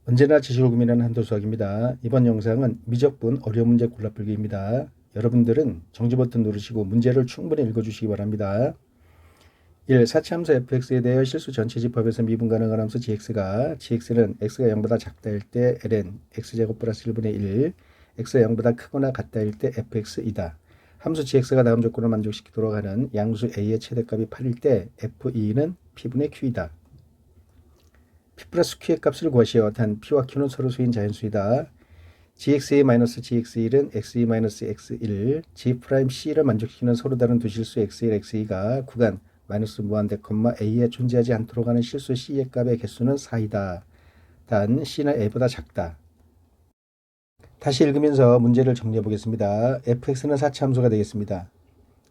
언제나 지식을 고민하는 한도수학입니다. 이번 영상은 미적분 어려운 문제 골라풀기입니다. 여러분들은 정지 버튼 누르시고 문제를 충분히 읽어주시기 바랍니다. 1. 사치함수 fx에 대하여 실수 전체 집합에서 미분 가능한 함수 gx는 x가 0보다 작다일 때 ln x제곱 플러스 1분의 1, x가 0보다 크거나 같다일 때 fx이다. 함수 gx가 다음 조건을 만족시키도록 하는 양수 a의 최대값이 8일 때 f2는 p분의 q이다. p 플러스 q의 값을 구하시오. 단 p와 q는 서로 수인 자연수이다. gx-gx1은 x2-x1, g'c를 만족시키는 서로 다른 두 실수 x1, x2가 구간 마이너스 무한대, a에 존재하지 않도록 하는 실수 c의 값의 개수는 4이다. 단 c는 a보다 작다. 다시 읽으면서 문제를 정리해 보겠습니다. fx는 사치함수가 되겠습니다.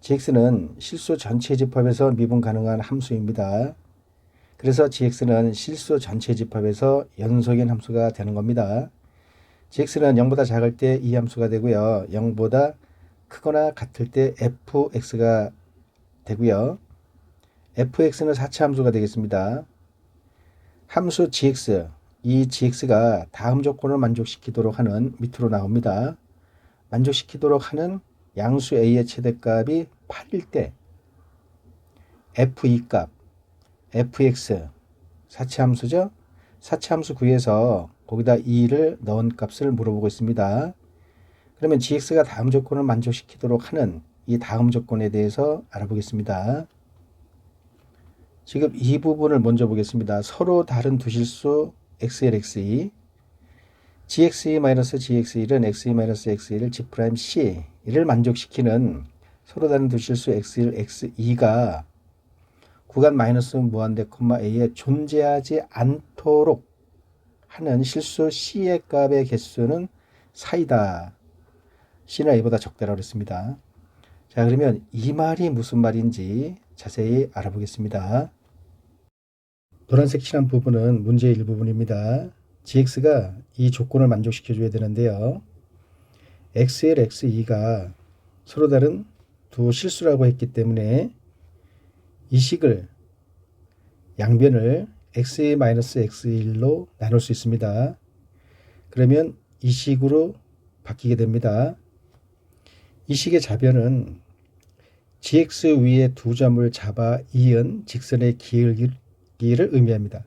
gx는 실수 전체 집합에서 미분 가능한 함수입니다. 그래서 gx는 실수 전체 집합에서 연속인 함수가 되는 겁니다. gx는 0보다 작을 때 이 함수가 되고요. 0보다 크거나 같을 때 fx가 되고요. fx는 사치함수가 되겠습니다. 함수 gx, 이 gx가 다음 조건을 만족시키도록 하는 밑으로 나옵니다. 만족시키도록 하는 양수 a의 최대값이 8일 때 f2 값, fx, 사치함수죠. 사치함수 구해서 거기다 2를 넣은 값을 물어보고 있습니다. 그러면 gx가 다음 조건을 만족시키도록 하는 이 다음 조건에 대해서 알아보겠습니다. 지금 이 부분을 먼저 보겠습니다. 서로 다른 두 실수 xl, x2, gx2-gx1은 x2-x1을 g'c를 만족시키는 서로 다른 두 실수 x1, x2가 구간 마이너스 무한대, a에 존재하지 않도록 하는 실수 c의 값의 개수는 4이다. c는 a보다 적다라고 했습니다. 자, 그러면 이 말이 무슨 말인지 자세히 알아보겠습니다. 노란색 칠한 부분은 문제의 일부분입니다. gx가 이 조건을 만족시켜줘야 되는데요. xl, x2가 서로 다른 두 실수라고 했기 때문에 이 식을 양변을 x-x1로 나눌 수 있습니다. 그러면 이 식으로 바뀌게 됩니다. 이 식의 좌변은 gx 위에 두 점을 잡아 이은 직선의 기울기를 의미합니다.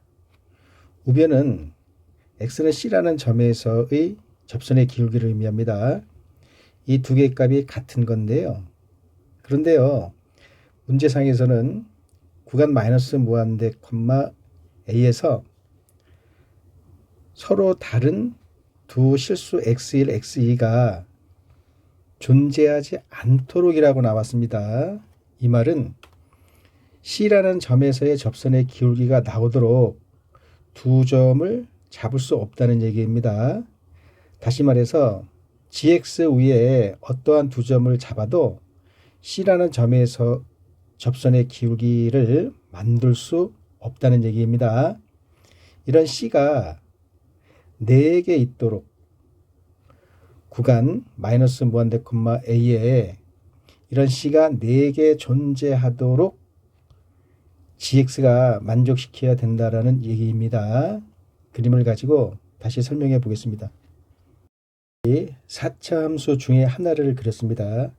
우변은 x는 c라는 점에서의 접선의 기울기를 의미합니다. 이 두 개의 값이 같은 건데요. 그런데요, 문제상에서는 구간 마이너스 무한대, a에서 서로 다른 두 실수 x1, x2가 존재하지 않도록이라고 나왔습니다. 이 말은 c라는 점에서의 접선의 기울기가 나오도록 두 점을 잡을 수 없다는 얘기입니다. 다시 말해서 gx 위에 어떠한 두 점을 잡아도 c라는 점에서 접선의 기울기를 만들 수 없다는 얘기입니다. 이런 c가 4개 있도록 구간 마이너스 무한대, a에 이런 c가 4개 존재하도록 gx가 만족시켜야 된다라는 얘기입니다. 그림을 가지고 다시 설명해 보겠습니다. 사차함수 중에 하나를 그렸습니다.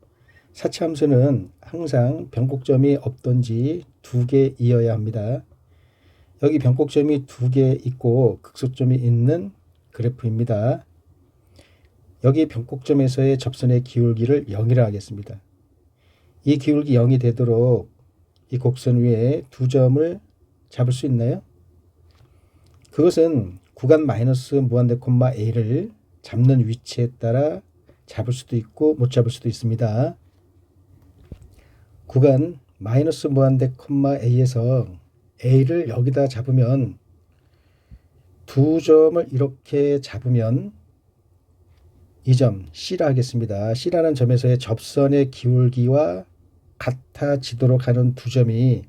사차함수는 항상 변곡점이 없던지 2개이어야 합니다. 여기 변곡점이 2개 있고 극소점이 있는 그래프입니다. 여기 변곡점에서의 접선의 기울기를 0이라 하겠습니다. 이 기울기 0이 되도록 이 곡선 위에 두 점을 잡을 수 있나요? 그것은 구간 마이너스 무한대, a를 잡는 위치에 따라 잡을 수도 있고 못 잡을 수도 있습니다. 구간 마이너스 무한대, a에서 a를 여기다 잡으면 두 점을 이렇게 잡으면 이 점 C라 하겠습니다. C라는 점에서의 접선의 기울기와 같아지도록 하는 두 점이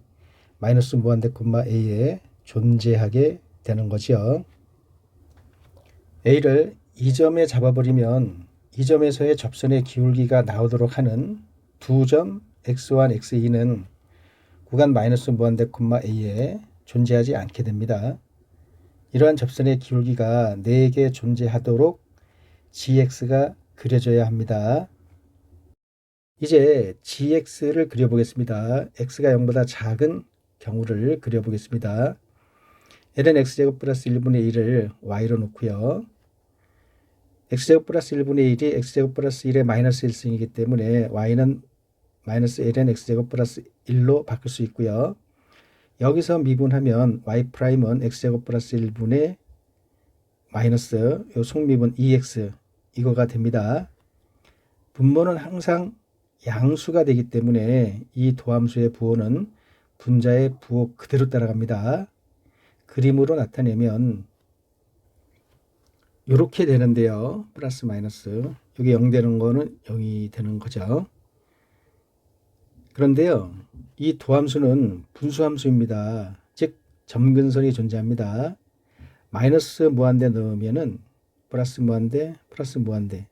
마이너스 무한대, a에 존재하게 되는 거죠. a를 이 점에 잡아버리면 이 점에서의 접선의 기울기가 나오도록 하는 두 점 x1, x2는 구간 마이너스 무한대, a에 존재하지 않게 됩니다. 이러한 접선의 기울기가 4개 존재하도록 gx가 그려져야 합니다. 이제 gx를 그려보겠습니다. x가 0보다 작은 경우를 그려보겠습니다. ln x제곱 플러스 1분의 1을 y로 놓고요. x제곱 플러스 1분의 1이 x제곱 플러스 1의 마이너스 1승이기 때문에 y는 마이너스 ln x제곱 플러스 1로 바꿀 수 있고요. 여기서 미분하면 y'은 x제곱 플러스 1분의 마이너스 요 속미분 2x 이거가 됩니다. 분모는 항상 양수가 되기 때문에 이 도함수의 부호는 분자의 부호 그대로 따라갑니다. 그림으로 나타내면 이렇게 되는데요. 플러스 마이너스 여기 0 되는 거는 0이 되는 거죠. 그런데요. 이 도함수는 분수함수입니다. 즉 점근선이 존재합니다. 마이너스 무한대 넣으면은 플러스 무한대 플러스 무한대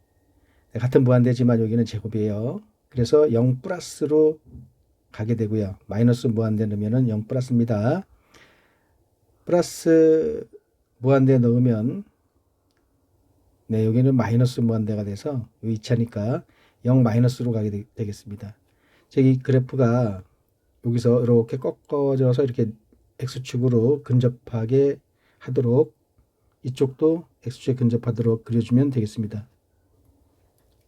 같은 무한대지만 여기는 제곱이에요. 그래서 0 플러스로 가게 되고요. 마이너스 무한대 넣으면은 0 플러스입니다. 플러스 무한대 넣으면 여기는 마이너스 무한대가 돼서 이 2차니까 0 마이너스로 가게 되겠습니다. 즉 이 그래프가 여기서 이렇게 꺾어져서 이렇게 x축으로 근접하게 하도록 이쪽도 x축에 근접하도록 그려주면 되겠습니다.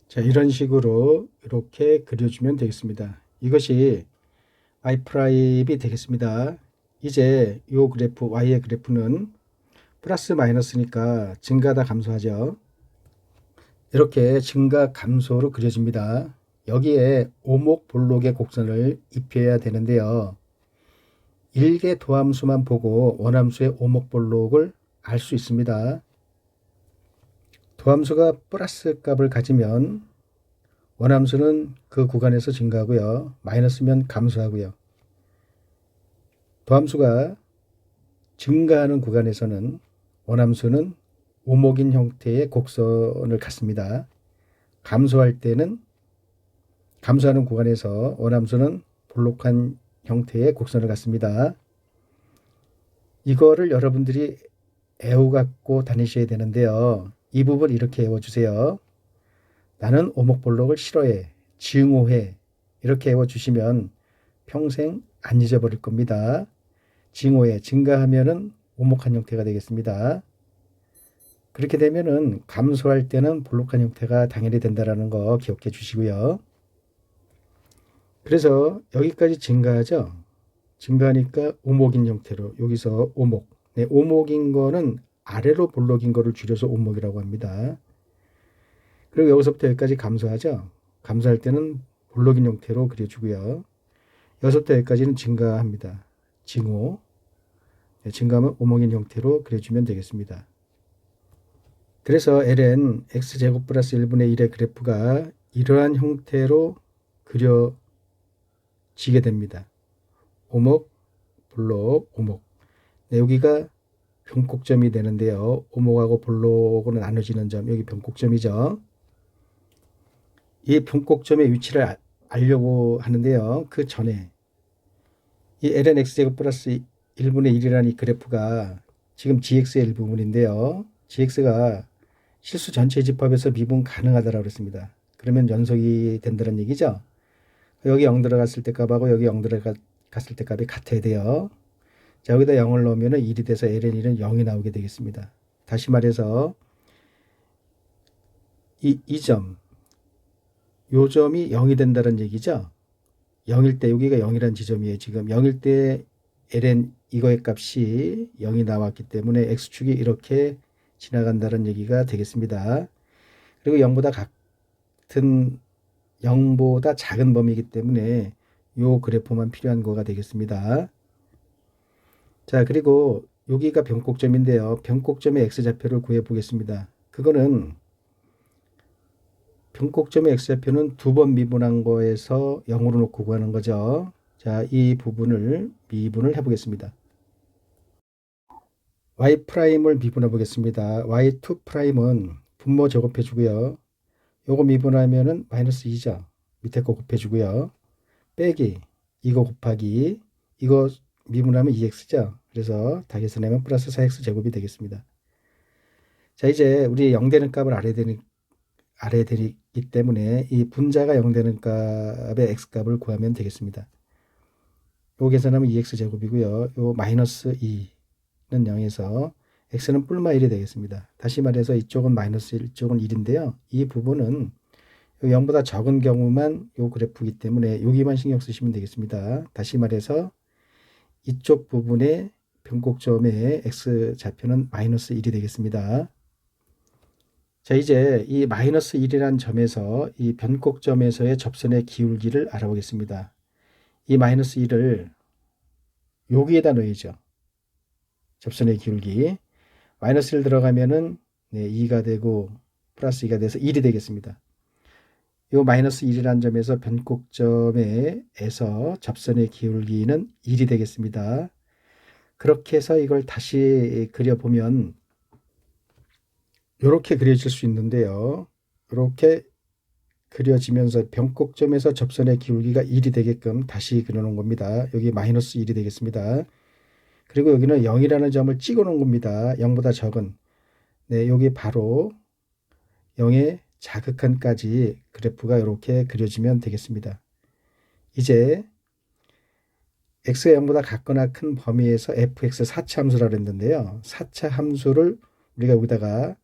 자, 이런 식으로 이렇게 그려주면 되겠습니다. 이것이 y' 되겠습니다. 이제 이 그래프 y의 그래프는 플러스 마이너스니까 증가다 감소하죠. 이렇게 증가 감소로 그려집니다. 여기에 오목 볼록의 곡선을 입혀야 되는데요. 일개 도함수만 보고 원함수의 오목 볼록을 알 수 있습니다. 도함수가 플러스 값을 가지면 원함수는 그 구간에서 증가하고요. 마이너스면 감소하고요. 도함수가 증가하는 구간에서는 원함수는 오목인 형태의 곡선을 갖습니다. 감소할 때는 감소하는 구간에서 원함수는 볼록한 형태의 곡선을 갖습니다. 이거를 여러분들이 애워갖고 다니셔야 되는데요. 이 부분 이렇게 애워주세요. 나는 오목볼록을 싫어해, 증오해 이렇게 애워주시면 평생 안 잊어버릴 겁니다. 증오해, 증가하면은 오목한 형태가 되겠습니다. 그렇게 되면은 감소할 때는 볼록한 형태가 당연히 된다는 거 기억해 주시고요. 그래서 여기까지 증가하죠. 증가하니까 오목인 형태로 여기서 오목. 오목인 거는 아래로 볼록인 거를 줄여서 오목이라고 합니다. 그리고 여기서부터 여기까지 감소하죠. 감소할 때는 볼록인 형태로 그려주고요. 여기서부터 여기까지는 증가합니다. 증오. 증가하면 오목인 형태로 그려주면 되겠습니다. 그래서 ln x제곱 플러스 1분의 1의 그래프가 이러한 형태로 그려지게 됩니다. 오목, 볼록, 오목. 여기가 변곡점이 되는데요. 오목하고 볼록으로 나눠지는 점, 여기 변곡점이죠. 이 변곡점의 위치를 알려고 하는데요. 그 전에 이 ln x제곱 플러스 1분의 1이라는 이 그래프가 지금 gx의 일부분인데요. gx가 실수 전체 집합에서 미분 가능하다라고 그랬습니다. 그러면 연속이 된다는 얘기죠. 여기 0 들어갔을 때 값하고 여기 0 들어갔을 때 값이 같아야 돼요. 자, 여기다 0을 넣으면 1이 돼서 ln1은 0이 나오게 되겠습니다. 다시 말해서 이 점, 요 점이 0이 된다는 얘기죠. 0일 때 여기가 0이라는 지점이에요. 지금 0일 때 ln 이거의 값이 0이 나왔기 때문에 x축이 이렇게 지나간다는 얘기가 되겠습니다. 그리고 0보다 같은 0보다 작은 범위이기 때문에 요 그래프만 필요한 거가 되겠습니다. 자, 그리고 여기가 변곡점인데요. 변곡점의 x좌표를 구해 보겠습니다. 그거는 변곡점의 x좌표는 두 번 미분한 거에서 0으로 놓고 구하는 거죠. 자, 이 부분을 미분을 해 보겠습니다. y'을 미분해 보겠습니다. y2'은 분모 제곱해 주고요. 요거 미분하면은 마이너스 2죠. 밑에 거 곱해 주고요. 빼기 이거 곱하기 이거 미분하면 2x죠. 그래서 다 계산하면 플러스 4x 제곱이 되겠습니다. 자, 이제 우리 0 되는 값을 알아야 되기 때문에 이 분자가 0 되는 값의 x 값을 구하면 되겠습니다. 요 계산하면 2x 제곱이고요. 요 마이너스 2는 0에서 x는 뿔마 1이 되겠습니다. 다시 말해서 이쪽은 마이너스 1, 이쪽은 1인데요. 이 부분은 0보다 적은 경우만 요 그래프이기 때문에 여기만 신경 쓰시면 되겠습니다. 다시 말해서 이쪽 부분의 변곡점의 x 좌표는 마이너스 1이 되겠습니다. 자, 이제 이 마이너스 1이라는 점에서 이 변곡점에서의 접선의 기울기를 알아보겠습니다. 이 마이너스 1을 여기에다 넣어야죠. 접선의 기울기. 마이너스 1 들어가면은 2가 되고 플러스 2가 돼서 1이 되겠습니다. 이 마이너스 1이라는 점에서 변곡점에서 접선의 기울기는 1이 되겠습니다. 그렇게 해서 이걸 다시 그려보면 이렇게 그려질 수 있는데요. 이렇게 그려지면서 변곡점에서 접선의 기울기가 1이 되게끔 다시 그려놓은 겁니다. 여기 마이너스 1이 되겠습니다. 그리고 여기는 0이라는 점을 찍어 놓은 겁니다. 0보다 적은. 여기 바로 0의 자극한까지 그래프가 이렇게 그려지면 되겠습니다. 이제 x가 0보다 같거나 큰 범위에서 fx 4차 함수라고 했는데요. 4차 함수를 우리가 여기다가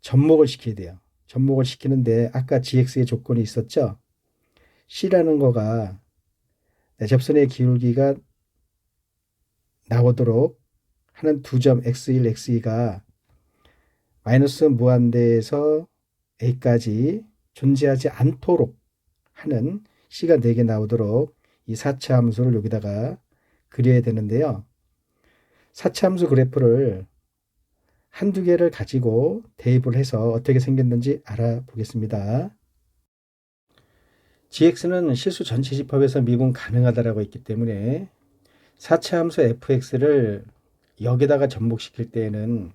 접목을 시켜야 돼요. 접목을 시키는데 아까 gx의 조건이 있었죠. c라는 거가 접선의 기울기가 나오도록 하는 두 점 x1, x2가 마이너스 무한대에서 a까지 존재하지 않도록 하는 c가 4개 나오도록 이 4차 함수를 여기다가 그려야 되는데요. 4차 함수 그래프를 한두 개를 가지고 대입을 해서 어떻게 생겼는지 알아보겠습니다. gx는 실수 전체 집합에서 미분 가능하다라고 했기 때문에 4차 함수 fx를 여기다가 접목시킬 때에는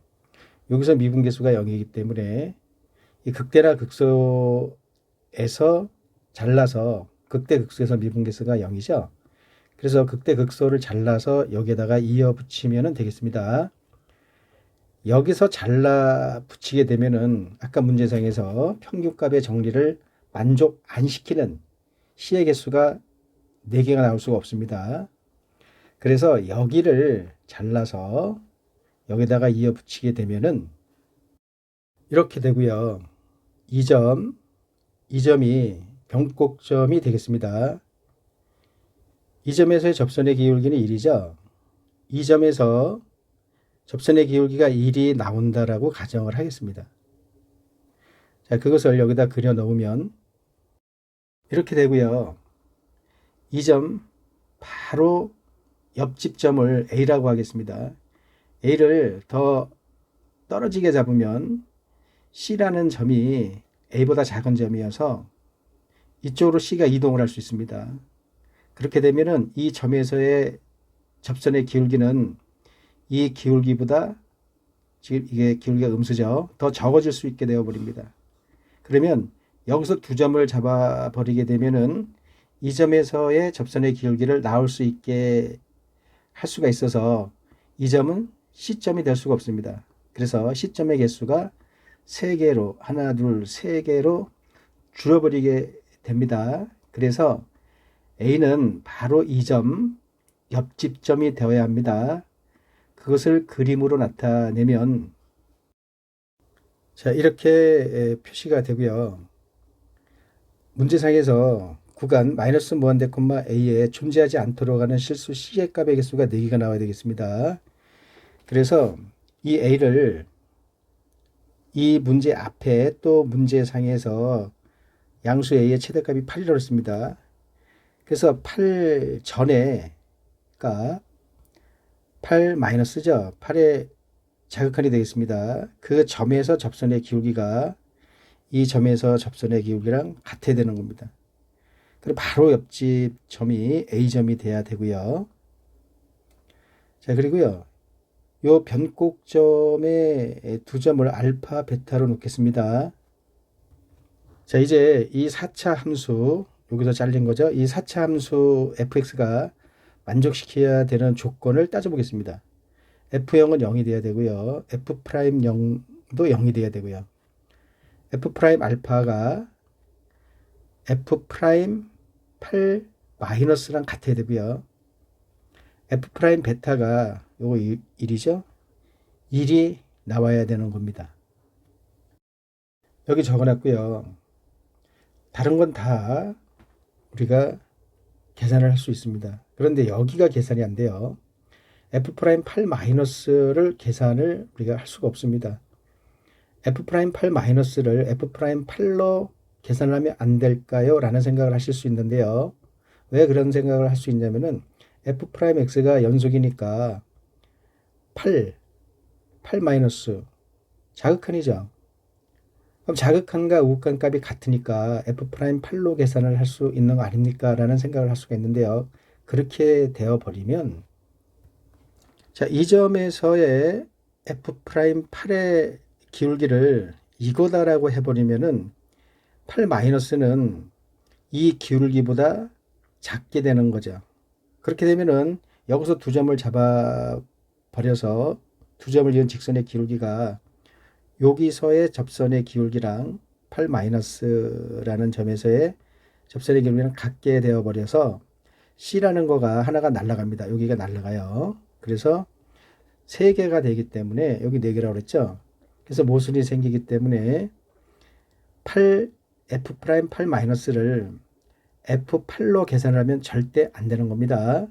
여기서 미분계수가 0이기 때문에 이 극대나 극소에서 잘라서 극대 극소에서 미분계수가 0이죠. 그래서 극대 극소를 잘라서 여기에다가 이어 붙이면 되겠습니다. 여기서 잘라 붙이게 되면은 아까 문제상에서 평균값의 정리를 만족 안 시키는 c의 개수가 4개가 나올 수가 없습니다. 그래서 여기를 잘라서 여기다가 이어 붙이게 되면은 이렇게 되고요. 이 점이 변곡점이 되겠습니다. 이 점에서의 접선의 기울기는 1이죠. 이 점에서 접선의 기울기가 1이 나온다라고 가정을 하겠습니다. 자, 그것을 여기다 그려 넣으면 이렇게 되고요. 이 점 바로 옆집 점을 A라고 하겠습니다. A를 더 떨어지게 잡으면 C라는 점이 A보다 작은 점이어서 이쪽으로 C가 이동을 할 수 있습니다. 그렇게 되면은 이 점에서의 접선의 기울기는 이 기울기보다, 지금 이게 기울기가 음수죠, 더 적어질 수 있게 되어 버립니다. 그러면 여기서 두 점을 잡아 버리게 되면은 이 점에서의 접선의 기울기를 나올 수 있게 할 수가 있어서 이 점은 C점이 될 수가 없습니다. 그래서 C점의 개수가 3개로, 하나, 둘, 3개로 줄어버리게 됩니다. 그래서 A는 바로 이 점, 옆집점이 되어야 합니다. 그것을 그림으로 나타내면, 자, 이렇게 표시가 되고요. 문제상에서 구간 마이너스 무한대 콤마 a에 존재하지 않도록 하는 실수 c의 값의 개수가 4개가 나와야 되겠습니다. 그래서 이 a를 이 문제 앞에 또 문제상에서 양수 a의 최대값이 8이라고 했습니다. 그래서 8 전에 값 8 마이너스죠. 8의 자극한이 되겠습니다. 그 점에서 접선의 기울기가 이 점에서 접선의 기울기랑 같아야 되는 겁니다. 그리고 바로 옆집 점이 A점이 돼야 되고요. 자, 그리고요, 요 변곡점의 두 점을 알파, 베타로 놓겠습니다. 자, 이제 이 4차 함수, 여기서 잘린 거죠. 이 4차 함수 fx가 만족시켜야 되는 조건을 따져보겠습니다. F0은 0이 돼야 되고요. F'0도 0이 돼야 되고요. F' 알파가 F' 8 마이너스랑 같아야 되고요. F' 베타가 요거 1이죠. 1이 나와야 되는 겁니다. 여기 적어놨고요. 다른 건 다 우리가 계산을 할 수 있습니다. 그런데 여기가 계산이 안 돼요. F' 8 마이너스를 계산을 우리가 할 수가 없습니다. F' 8 마이너스를 F' 8로 계산을 하면 안 될까요? 라는 생각을 하실 수 있는데요. 왜 그런 생각을 할 수 있냐면은 F'X가 연속이니까 8 마이너스 자극한이죠. 그럼 자극한과 우극한 값이 같으니까 F'8로 계산을 할 수 있는 거 아닙니까? 라는 생각을 할 수가 있는데요. 그렇게 되어 버리면 자, 이 점에서의 F'8의 기울기를 이거다라고 해버리면은 8 마이너스는 이 기울기보다 작게 되는 거죠. 그렇게 되면은 여기서 두 점을 잡아 버려서 두 점을 이은 직선의 기울기가 여기서의 접선의 기울기랑 8 마이너스라는 점에서의 접선의 기울기랑 같게 되어 버려서 C라는 거가 하나가 날아갑니다. 여기가 날아가요. 그래서 3개가 되기 때문에 여기 4개라고 그랬죠. 그래서 모순이 생기기 때문에 F'8 마이너스를 F8로 계산을 하면 절대 안 되는 겁니다.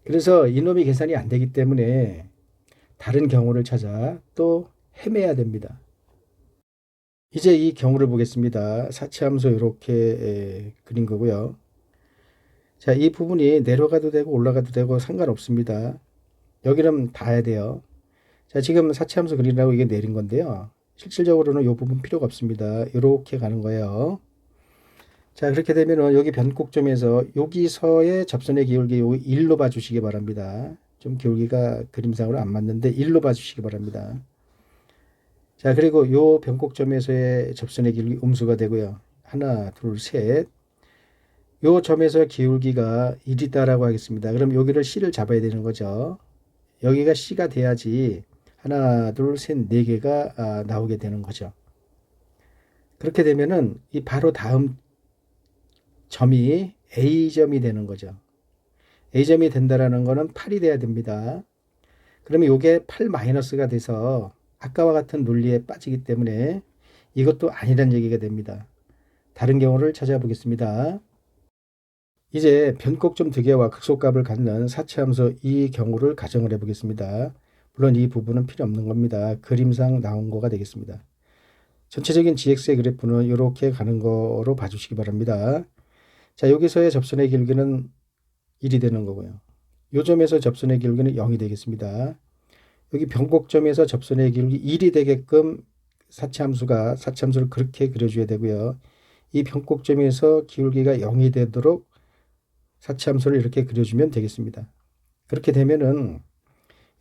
그래서 이놈이 계산이 안 되기 때문에 다른 경우를 찾아 또 헤매야 됩니다. 이제 이 경우를 보겠습니다. 사치함수 이렇게 그린 거고요. 자, 이 부분이 내려가도 되고 올라가도 되고 상관없습니다. 여기는 닿아야 돼요. 자, 지금 사치함수 그리라고 이게 내린 건데요. 실질적으로는 이 부분 필요가 없습니다. 이렇게 가는 거예요. 자, 그렇게 되면은 여기 변곡점에서 여기서의 접선의 기울기 1로 봐주시기 바랍니다. 좀 기울기가 그림상으로 안 맞는데 1로 봐주시기 바랍니다. 자, 그리고 요 변곡점에서의 접선의 기울기 음수가 되고요. 하나, 둘, 셋. 요 점에서 기울기가 1이다라고 하겠습니다. 그럼 여기를 C를 잡아야 되는 거죠. 여기가 C가 돼야지 하나, 둘, 셋, 4개가 나오게 되는 거죠. 그렇게 되면은 이 바로 다음 점이 A점이 되는 거죠. A점이 된다라는 거는 8이 돼야 됩니다. 그러면 이게 8 마이너스가 돼서 아까와 같은 논리에 빠지기 때문에 이것도 아니란 얘기가 됩니다. 다른 경우를 찾아보겠습니다. 이제 변곡점 2개와 극소값을 갖는 사치함수 이 경우를 가정을 해보겠습니다. 물론 이 부분은 필요 없는 겁니다. 그림상 나온 거가 되겠습니다. 전체적인 gx의 그래프는 이렇게 가는 거로 봐주시기 바랍니다. 자, 여기서의 접선의 기울기는 1이 되는 거고요. 요 점에서 접선의 기울기는 0이 되겠습니다. 여기 변곡점에서 접선의 기울기 1이 되게끔 사치함수를 그렇게 그려줘야 되고요. 이 변곡점에서 기울기가 0이 되도록 사치함수를 이렇게 그려주면 되겠습니다. 그렇게 되면은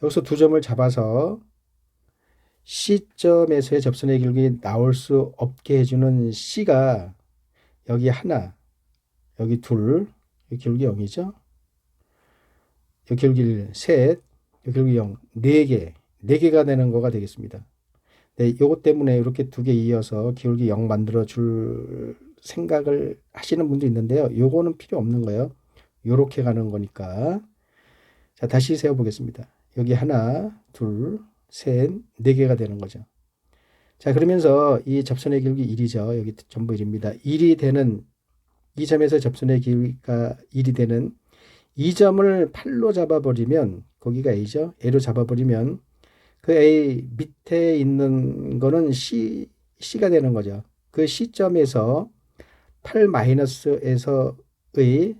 여기서 두 점을 잡아서 C점에서의 접선의 기울기 나올 수 없게 해주는 C가 여기 하나, 여기 둘, 여기 기울기 0이죠. 여기 기울기 1, 셋, 여기 기울기 0, 4개, 4개가 되는 거가 되겠습니다. 네, 요것 때문에 이렇게 2개 이어서 기울기 0 만들어 줄 생각을 하시는 분도 있는데요. 요거는 필요 없는 거예요. 요렇게 가는 거니까. 자, 다시 세워보겠습니다. 여기 하나, 둘, 셋, 4개가 되는 거죠. 자, 그러면서 이 접선의 기울기 1이죠. 여기 전부 1입니다. 1이 되는 이 점에서 접선의 기울기가 1이 되는 이 점을 8로 잡아버리면 거기가 A죠. A로 잡아버리면 그 A 밑에 있는 거는 C가 되는 거죠. 그 C점에서 8 마이너스에서의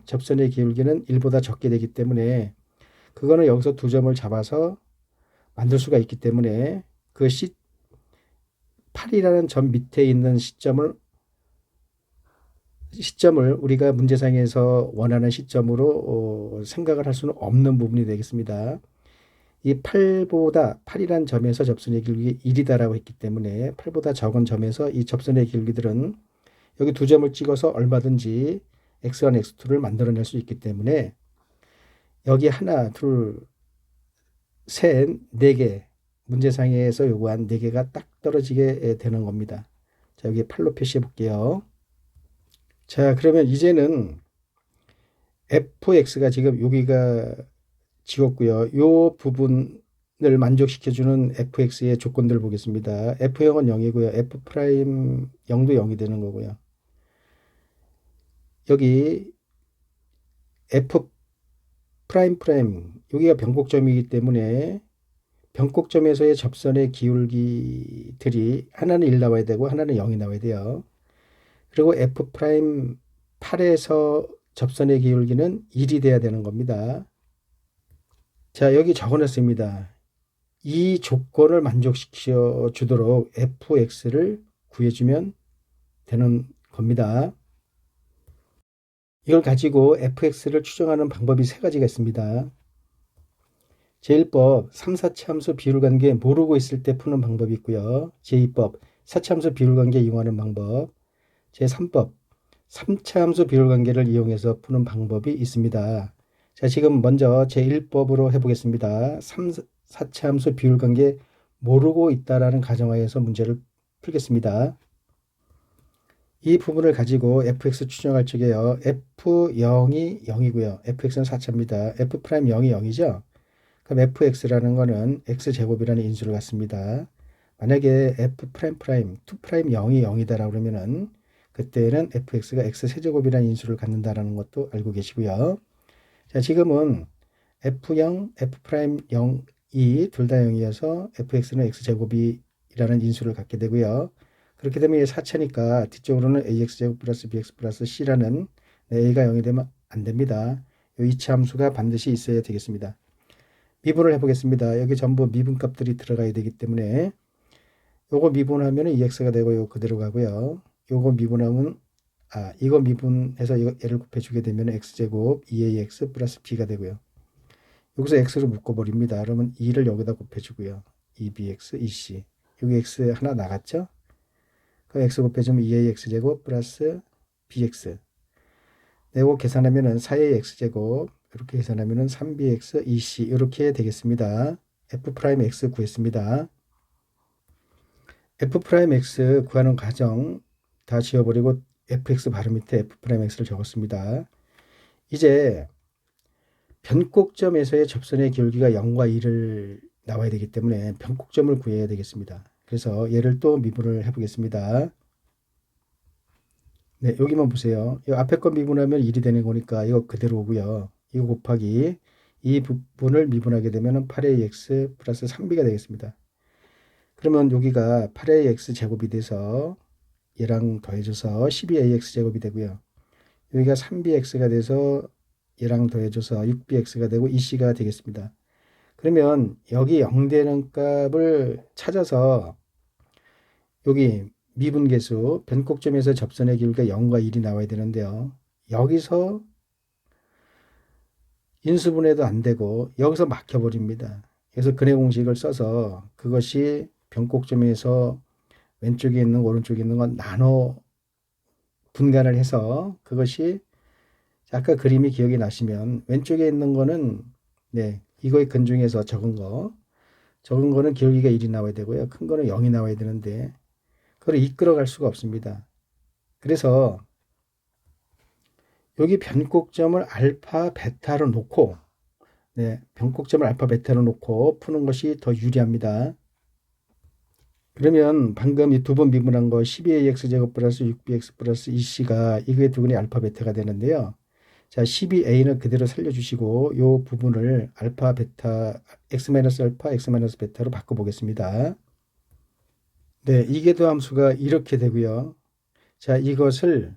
접선의 기울기는 1보다 적게 되기 때문에 그거는 여기서 두 점을 잡아서 만들 수가 있기 때문에 그 8이라는 점 밑에 있는 시점을 우리가 문제상에서 원하는 시점으로 생각을 할 수는 없는 부분이 되겠습니다. 이 8이란 점에서 접선의 기울기 1이다라고 했기 때문에 8보다 적은 점에서 이 접선의 기울기들은 여기 두 점을 찍어서 얼마든지 x1, x2를 만들어낼 수 있기 때문에 여기 하나, 둘, 새 4개, 문제상에서 요구한 4개가 딱 떨어지게 되는 겁니다. 자, 여기 팔로 표시해 볼게요. 자, 그러면 이제는 fx가 지금 여기가 지웠고요. 요 부분을 만족시켜주는 fx의 조건들을 보겠습니다. f0은 0이고요. f 프라임 0도 0이 되는 거고요. 여기 f 프라임 프라임 여기가 변곡점이기 때문에 변곡점에서의 접선의 기울기들이 하나는 1 나와야 되고 하나는 0이 나와야 돼요. 그리고 f 프라임 8에서 접선의 기울기는 1이 돼야 되는 겁니다. 자, 여기 적어놨습니다. 이 조건을 만족시켜 주도록 fx를 구해주면 되는 겁니다. 이걸 가지고 fx를 추정하는 방법이 3가지가 있습니다. 제1법 3, 4차 함수 비율관계 모르고 있을 때 푸는 방법이 있고요. 제2법 4차 함수 비율관계 이용하는 방법, 제3법 3차 함수 비율관계를 이용해서 푸는 방법이 있습니다. 자, 지금 먼저 제1법으로 해보겠습니다. 3, 4차 함수 비율관계 모르고 있다라는 가정하에서 문제를 풀겠습니다. 이 부분을 가지고 fx 추정할 적에요. f0이 0이고요. fx는 4차입니다. f'0이 0이죠. 그럼 fx라는 거는 x제곱이라는 인수를 갖습니다. 만약에 f'', 2'0이 0이다라고 그러면은 그때는 fx가 x세제곱이라는 인수를 갖는다라는 것도 알고 계시고요. 자, 지금은 f0, f'0이 둘 다 0이어서 fx는 x제곱이라는 인수를 갖게 되고요. 그렇게 되면 이게 4차니까 뒤쪽으로는 ax제곱 플러스 bx 플러스 c라는 a가 0이 되면 안 됩니다. 이 2차 함수가 반드시 있어야 되겠습니다. 미분을 해보겠습니다. 여기 전부 미분값들이 들어가야 되기 때문에 요거 미분하면 2x가 되고 요거 그대로 가고요. 요거 미분하면 이거 미분해서 얘를 곱해주게 되면 x제곱 2ax 플러스 b가 되고요. 여기서 x를 묶어버립니다. 그러면 2를 여기다 곱해주고요. 2bx, 2c. 여기 x 하나 나갔죠? 그럼 x 곱해주면 2ax제곱 플러스 bx. 내고 계산하면 4ax제곱 이렇게 계산하면 3bx, 2c 이렇게 되겠습니다. f'x 구했습니다. f'x 구하는 과정 다 지워버리고 fx 바로 밑에 f'x를 적었습니다. 이제 변곡점에서의 접선의 기울기가 0과 1을 나와야 되기 때문에 변곡점을 구해야 되겠습니다. 그래서 얘를 또 미분을 해보겠습니다. 네, 여기만 보세요. 이 앞에 거 미분하면 1이 되는 거니까 이거 그대로 오고요. 이거 곱하기 이 부분을 미분하게 되면 8ax 플러스 3b가 되겠습니다. 그러면 여기가 8ax 제곱이 돼서 얘랑 더해줘서 12ax 제곱이 되고요. 여기가 3bx가 돼서 얘랑 더해줘서 6bx가 되고 2c가 되겠습니다. 그러면 여기 0 되는 값을 찾아서 여기 미분계수 변곡점에서 접선의 기울기가 0과 1이 나와야 되는데요. 여기서 인수분해도 안 되고 여기서 막혀버립니다. 그래서 근해 공식을 써서 그것이 변곡점에서 왼쪽에 있는 오른쪽에 있는 건 나눠 분간을 해서 그것이 아까 그림이 기억이 나시면 왼쪽에 있는 거는 이거의 근중에서 적은 거는 기울기가 1이 나와야 되고요. 큰 거는 0이 나와야 되는데 그걸 이끌어갈 수가 없습니다. 그래서 여기 변곡점을 알파, 베타로 놓고 변곡점을 알파, 베타로 놓고 푸는 것이 더 유리합니다. 그러면 방금 이 두 번 미분한 거 12ax 제곱 플러스 6bx 플러스 2c가 이거의 두근이 알파, 베타가 되는데요. 자, 12a는 그대로 살려주시고 이 부분을 알파, 베타, x-알파, x-베타로 바꿔보겠습니다. 네, 이계도 함수가 이렇게 되고요. 자, 이것을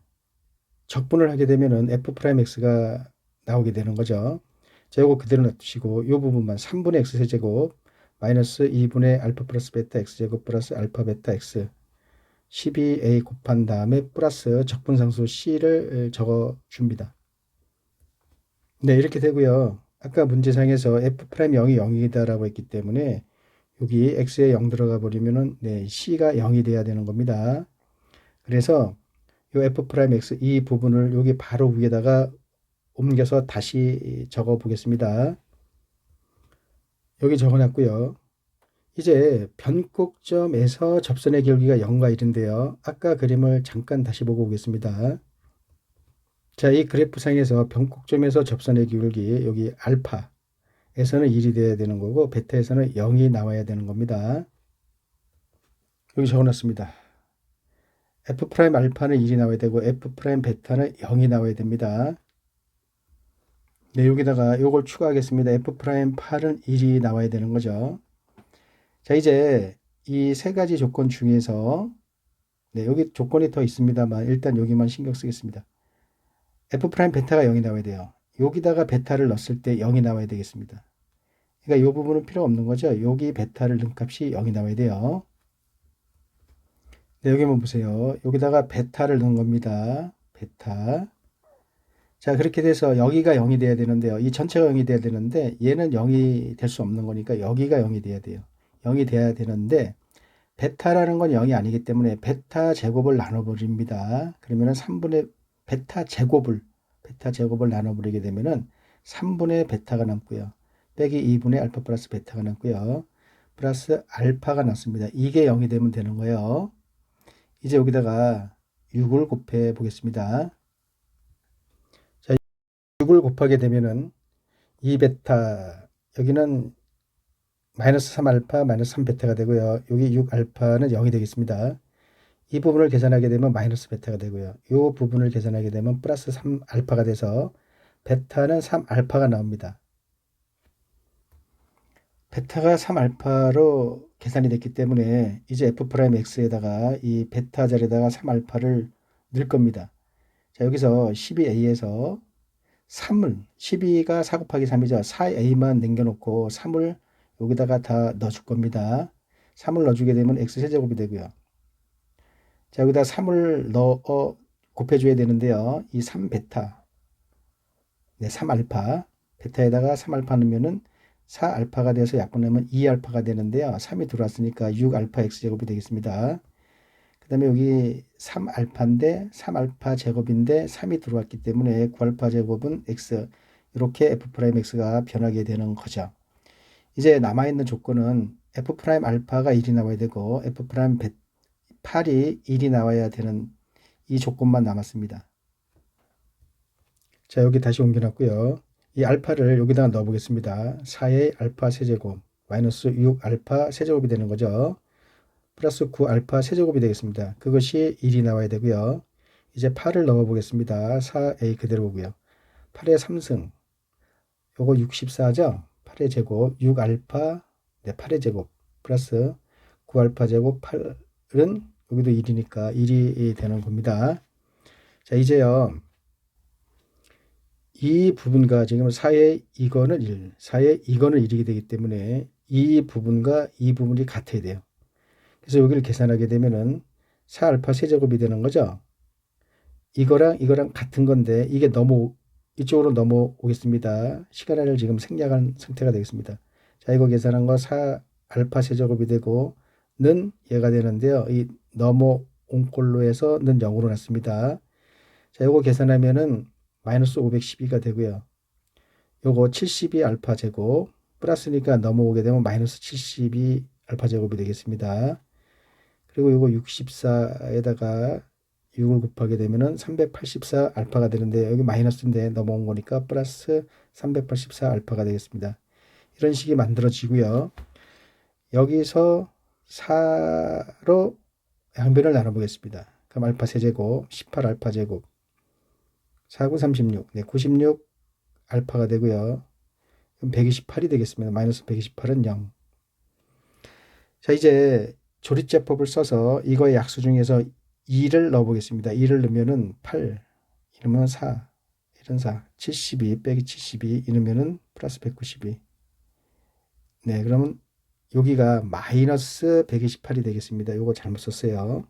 적분을 하게 되면은 f'x가 나오게 되는 거죠. 자, 이거 그대로 놔두시고 이 부분만 3분의 x세제곱 마이너스 2분의 알파 플러스 베타 x제곱 플러스 알파 베타 x 12a 곱한 다음에 플러스 적분상수 c를 적어 줍니다. 네, 이렇게 되고요. 아까 문제상에서 f'0이 0이다라고 했기 때문에 여기 x에 0 들어가 버리면은 c가 0이 돼야 되는 겁니다. 그래서 이 f'x 이 부분을 여기 바로 위에다가 옮겨서 다시 적어 보겠습니다. 여기 적어놨고요. 이제 변곡점에서 접선의 기울기가 0과 1인데요. 아까 그림을 잠깐 다시 보고 오겠습니다. 자, 이 그래프상에서 변곡점에서 접선의 기울기 여기 알파에서는 1이 돼야 되는 거고 베타에서는 0이 나와야 되는 겁니다. 여기 적어놨습니다. F' 알파는 1이 나와야 되고 F' 베타는 0이 나와야 됩니다. 네, 여기다가 요걸 추가하겠습니다. F' 8은 1이 나와야 되는 거죠. 자, 이제 이 세 가지 조건 중에서 네, 여기 조건이 더 있습니다만 일단 여기만 신경 쓰겠습니다. F' 베타가 0이 나와야 돼요. 여기다가 베타를 넣었을 때 0이 나와야 되겠습니다. 그러니까 이 부분은 필요 없는 거죠. 여기 베타를 넣은 값이 0이 나와야 돼요. 네, 여기 한번 보세요. 여기다가 베타를 넣은 겁니다. 베타. 자, 그렇게 돼서 여기가 0이 돼야 되는데요. 이 전체가 0이 돼야 되는데 얘는 0이 될 수 없는 거니까 여기가 0이 돼야 돼요. 0이 돼야 되는데 베타라는 건 0이 아니기 때문에 베타 제곱을 나눠버립니다. 그러면은 3분의 베타 제곱을 나눠버리게 되면은 3분의 베타가 남고요. 빼기 2분의 알파 플러스 베타가 남고요. 플러스 알파가 남습니다. 이게 0이 되면 되는 거예요. 이제 여기다가 6을 곱해 보겠습니다. 자, 6을 곱하게 되면은 2베타 여기는 마이너스 3알파 마이너스 3베타가 되고요. 여기 6알파는 0이 되겠습니다. 이 부분을 계산하게 되면 마이너스 베타가 되고요. 이 부분을 계산하게 되면 플러스 3알파가 돼서 베타는 3알파가 나옵니다. 베타가 3알파로 계산이 됐기 때문에 이제 F'X에다가 이 베타 자리에다가 3알파를 넣을 겁니다. 자, 여기서 12A에서 3을 12가 4 곱하기 3이죠. 4A만 남겨놓고 3을 여기다가 다 넣어줄 겁니다. 3을 넣어주게 되면 X세제곱이 되고요. 자, 여기다 3을 곱해줘야 되는데요. 이 3베타, 네, 3알파, 베타에다가 3알파 넣으면은 4알파가 돼서 약분하면 2알파가 되는데요. 3이 들어왔으니까 6알파 X제곱이 되겠습니다. 그 다음에 여기 3알파인데 3알파 제곱인데 3이 들어왔기 때문에 9알파 제곱은 X, 이렇게 F'X가 변하게 되는 거죠. 이제 남아있는 조건은 F'알파가 1이 나와야 되고 F'8이 1이 나와야 되는 이 조건만 남았습니다. 자, 여기 다시 옮겨놨고요. 이 알파를 여기다가 넣어보겠습니다. 4의 알파 세제곱 마이너스 6알파 세제곱이 되는 거죠. 플러스 9알파 세제곱이 되겠습니다. 그것이 1이 나와야 되고요. 이제 8을 넣어보겠습니다. 4a 그대로고요. 8의 3승 요거 64죠. 8의 제곱 6알파 네, 8의 제곱 플러스 9알파 제곱 8은 여기도 1이니까 1이 되는 겁니다. 자, 이제요. 이 부분과 지금 4의 이거는 1, 4의 이거는 1이게 되기 때문에 이 부분과 이 부분이 같아야 돼요. 그래서 여기를 계산하게 되면은 4알파 세제곱이 되는 거죠. 이거랑 이거랑 같은 건데 이게 이쪽으로 넘어오겠습니다. 시간을 지금 생략한 상태가 되겠습니다. 자, 이거 계산한 거 4알파 세제곱이 되고 는 얘가 되는데요. 이 넘어온 꼴로 해서 는 0으로 났습니다. 자, 이거 계산하면은 마이너스 512가 되고요. 요거 72 알파 제곱 플러스니까 넘어오게 되면 마이너스 72 알파 제곱이 되겠습니다. 그리고 요거 64에다가 6을 곱하게 되면은 384 알파가 되는데 여기 마이너스인데 넘어온 거니까 플러스 384 알파가 되겠습니다. 이런 식이 만들어지고요. 여기서 4로 양변을 나눠보겠습니다. 그럼 알파 세제곱 18 알파 제곱 4, 9, 36 네, 96 알파가 되고요. 그럼 128이 되겠습니다. 마이너스 128은 0. 자, 이제 조리제법을 써서 이거의 약수 중에서 2를 넣어보겠습니다. 2를 넣으면은 8, 이러면 4, 이런 4, 72 빼기 72 이러면은 플러스 192. 네, 그러면 여기가 마이너스 128이 되겠습니다. 요거 잘못 썼어요.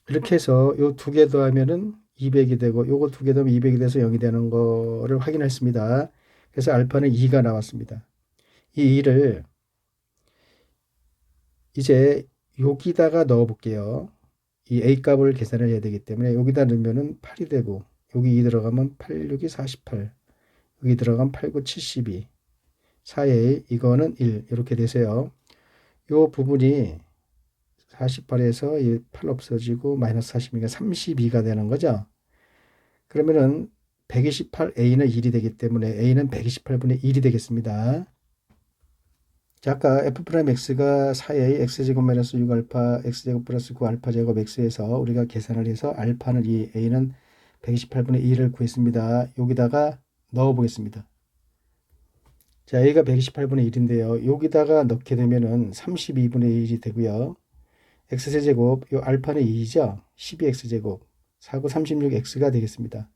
이렇게 해서 요 두 개 더하면은 200이 되고 요거 두 개 더하면 200이 돼서 0이 되는 거를 확인했습니다. 그래서 알파는 2가 나왔습니다. 이 2를 이제 여기다가 넣어 볼게요. 이 A 값을 계산을 해야 되기 때문에 여기다 넣으면은 8이 되고 여기 2 들어가면 8, 6이 48 여기 들어가면 8, 9, 72 4a 이거는 1 이렇게 되세요. 요 부분이 48에서 8 없어지고 마이너스 42가 32가 되는 거죠. 그러면은 128a는 1이 되기 때문에 a는 128분의 1이 되겠습니다. 자, 아까 f'x가 4a x제곱 마이너스 6알파 x제곱 플러스 9알파 제곱 x에서 우리가 계산을 해서 알파는 2, a는 128분의 2를 구했습니다. 여기다가 넣어 보겠습니다. 자, a가 128분의 1인데요. 여기다가 넣게 되면은 32분의 1이 되고요. x제곱, 요 알파는 2죠. 12x제곱, 4고 36x가 되겠습니다.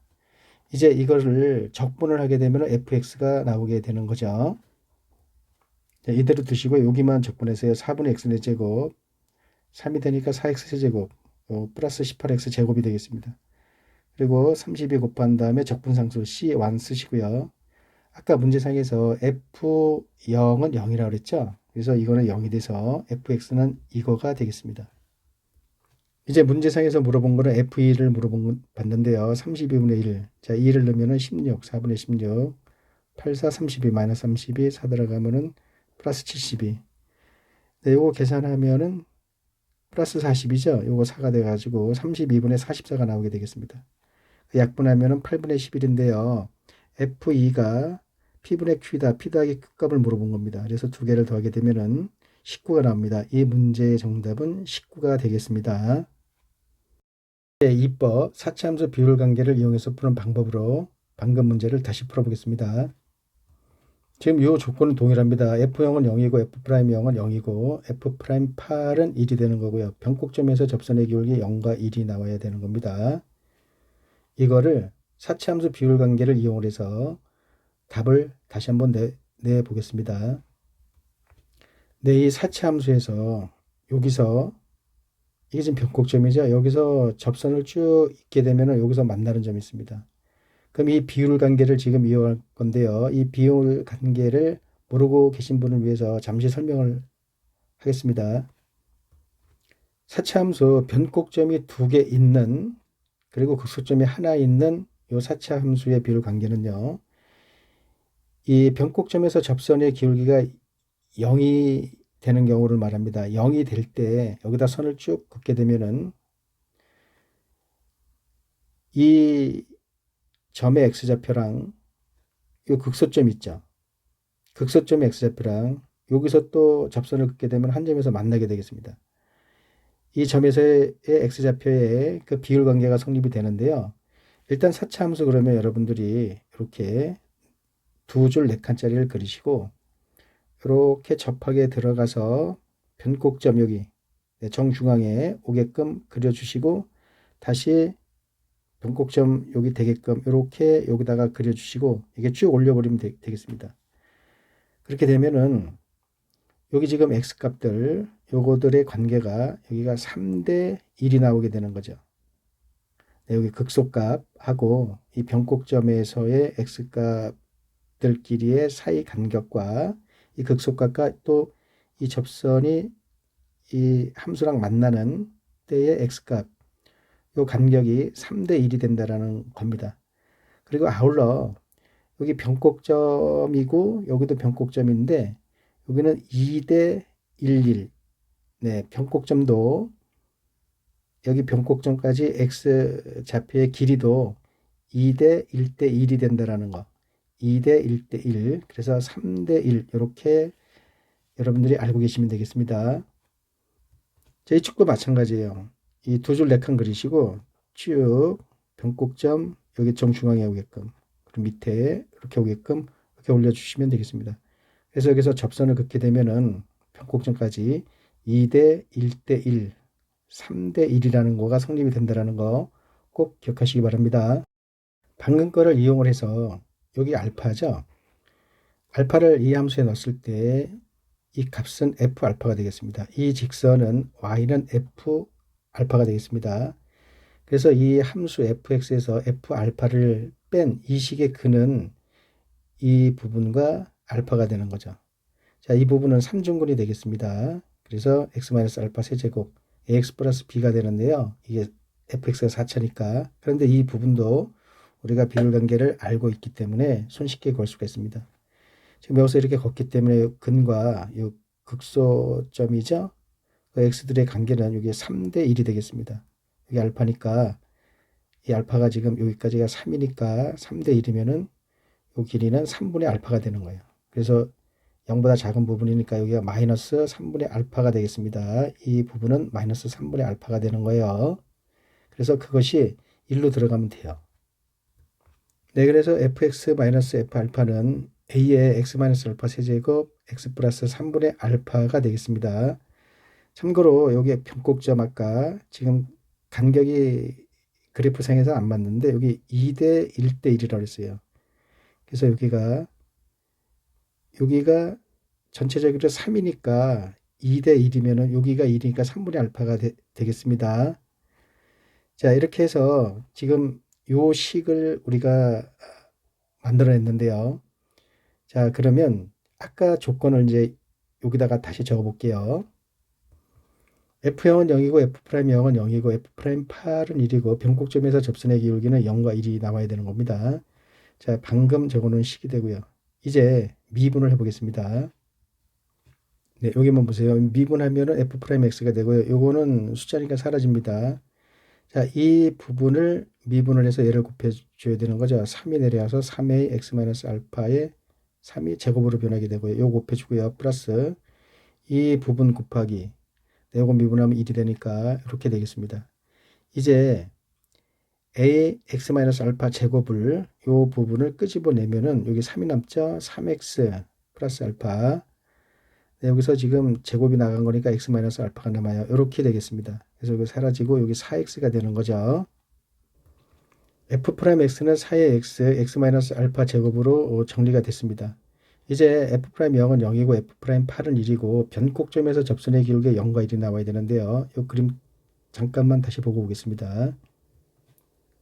이제 이거를 적분을 하게 되면 fx가 나오게 되는 거죠. 자, 이대로 두시고 여기만 적분해서요. 4분의 x의 제곱 3이 되니까 4x제곱 플러스 18x 제곱이 되겠습니다. 그리고 32 곱한 다음에 적분상수 C1 쓰시고요. 아까 문제상에서 F0은 0이라고 그랬죠. 그래서 이거는 0이 돼서 fx는 이거가 되겠습니다. 이제 문제상에서 물어본 거는 F2를 봤는데요. 32분의 1. 자, 2를 넣으면 16, 4분의 16, 8, 4, 32, 마이너스 32, 4 들어가면은 플러스 72. 네, 요거 계산하면은 플러스 40이죠. 요거 4가 돼가지고 32분의 44가 나오게 되겠습니다. 약분하면은 8분의 11인데요. F2가 P분의 Q다. P 더하기 Q값을 물어본 겁니다. 그래서 두 개를 더하게 되면은 19가 나옵니다. 이 문제의 정답은 19가 되겠습니다. 2법 사차함수 비율 관계를 이용해서 푸는 방법으로 방금 문제를 다시 풀어보겠습니다. 지금 이 조건은 동일합니다. F0은 0이고 F'0은 0이고 F'8은 1이 되는 거고요. 변곡점에서 접선의 기울기 0과 1이 나와야 되는 겁니다. 이거를 사차함수 비율 관계를 이용을 해서 답을 다시 한번 내보겠습니다. 네, 이 사차함수에서 여기서 이게 지금 변곡점이죠. 여기서 접선을 쭉 잇게 되면 여기서 만나는 점이 있습니다. 그럼 이 비율 관계를 지금 이용할 건데요. 이 비율 관계를 모르고 계신 분을 위해서 잠시 설명을 하겠습니다. 사차함수 변곡점이 2개 있는 그리고 극소점이 하나 있는 이 사차함수의 비율 관계는요. 이 변곡점에서 접선의 기울기가 0이 되는 경우를 말합니다. 0이 될 때 여기다 선을 쭉 긋게 되면은 이 점의 x좌표랑 이 극소점 있죠. 극소점의 x좌표랑 여기서 또 접선을 긋게 되면 한 점에서 만나게 되겠습니다. 이 점에서의 x좌표의 그 비율 관계가 성립이 되는데요. 일단 사차함수 그러면 여러분들이 이렇게 두 줄 4칸짜리를 그리시고 이렇게 접하게 들어가서 변곡점 여기 정중앙에 오게끔 그려주시고 다시 변곡점 여기 되게끔 이렇게 여기다가 그려주시고 이게 쭉 올려버리면 되겠습니다. 그렇게 되면은 여기 지금 x값들 요거들의 관계가 여기가 3대 1이 나오게 되는 거죠. 네, 여기 극소값하고 이 변곡점에서의 x값들끼리의 사이 간격과 이 극소값과 또 이 접선이 이 함수랑 만나는 때의 x값 요 간격이 3대 1이 된다라는 겁니다. 그리고 아울러 여기 변곡점이고 여기도 변곡점인데 여기는 2대 11. 네, 변곡점도 여기 변곡점까지 x 좌표의 길이도 2대 1대 1이 된다라는 거. 2대 1대 1. 그래서 3대 1 이렇게 여러분들이 알고 계시면 되겠습니다. 이 축도 마찬가지예요. 이 두 줄 4칸 그리시고 쭉 변곡점 여기 정중앙에 오게끔 그리고 밑에 이렇게 오게끔 이렇게 올려주시면 되겠습니다. 그래서 여기서 접선을 긋게 되면은 변곡점까지 2대 1대 1, 3대 1이라는 거가 성립이 된다는 거 꼭 기억하시기 바랍니다. 방금 거를 이용을 해서 여기 알파죠. 알파를 이 함수에 넣었을 때 이 값은 f 알파가 되겠습니다. 이 직선은 y는 f 알파가 되겠습니다. 그래서 이 함수 fx에서 f 알파를 뺀 이 식의 근은 이 부분과 알파가 되는 거죠. 자, 이 부분은 3중근이 되겠습니다. 그래서 x-알파 세제곱 ax 플러스 b가 되는데요. 이게 fx가 4차니까. 그런데 이 부분도 우리가 비율 관계를 알고 있기 때문에 손쉽게 구할 수가 있습니다. 지금 여기서 이렇게 걷기 때문에 근과 이 극소점이죠. 그 x들의 관계는 여기 3대 1이 되겠습니다. 여기 알파니까 이 알파가 지금 여기까지가 3이니까 3대 1이면은 이 길이는 3분의 알파가 되는 거예요. 그래서 0보다 작은 부분이니까 여기가 마이너스 3분의 알파가 되겠습니다. 이 부분은 마이너스 3분의 알파가 되는 거예요. 그래서 그것이 1로 들어가면 돼요. 네, 그래서 fx-f 알파는 a의 x-알파 세제곱 x 플러스 3분의 알파가 되겠습니다. 참고로 여기 변곡점 아까 지금 간격이 그래프상에서 안 맞는데 여기 2대 1대 1이라고 했어요. 그래서 여기가 전체적으로 3이니까 2대 1이면은 여기가 1이니까 3분의 알파가 되겠습니다. 자, 이렇게 해서 지금 요 식을 우리가 만들어냈는데요. 자, 그러면 아까 조건을 이제 여기다가 다시 적어 볼게요. F형은 0이고 F'형은 0이고 F'8은 1이고 변곡점에서 접선의 기울기는 0과 1이 나와야 되는 겁니다. 자, 방금 적어놓은 식이 되고요. 이제 미분을 해보겠습니다. 네, 여기만 보세요. 미분하면은 F'X가 되고요. 요거는 숫자니까 사라집니다. 자, 이 부분을 미분을 해서 얘를 곱해줘야 되는 거죠. 3이 내려와서 3a x-알파에 3이 제곱으로 변하게 되고요. 요거 곱해주고요. 플러스 이 부분 곱하기 요거 미분하면 1이 되니까 이렇게 되겠습니다. 이제 a x-알파 제곱을 요 부분을 끄집어내면은 여기 3이 남죠. 3x 플러스 알파. 네, 여기서 지금 제곱이 나간 거니까 x-알파가 남아요. 이렇게 되겠습니다. 그래서 여기 사라지고 여기 4x가 되는 거죠. f'x는 4의 x-알파 제곱으로 정리가 됐습니다. 이제 f'영은 0이고 f'8은 1이고 변곡점에서 접선의 기울기 0과 1이 나와야 되는데요. 이 그림 잠깐만 다시 보고 오겠습니다.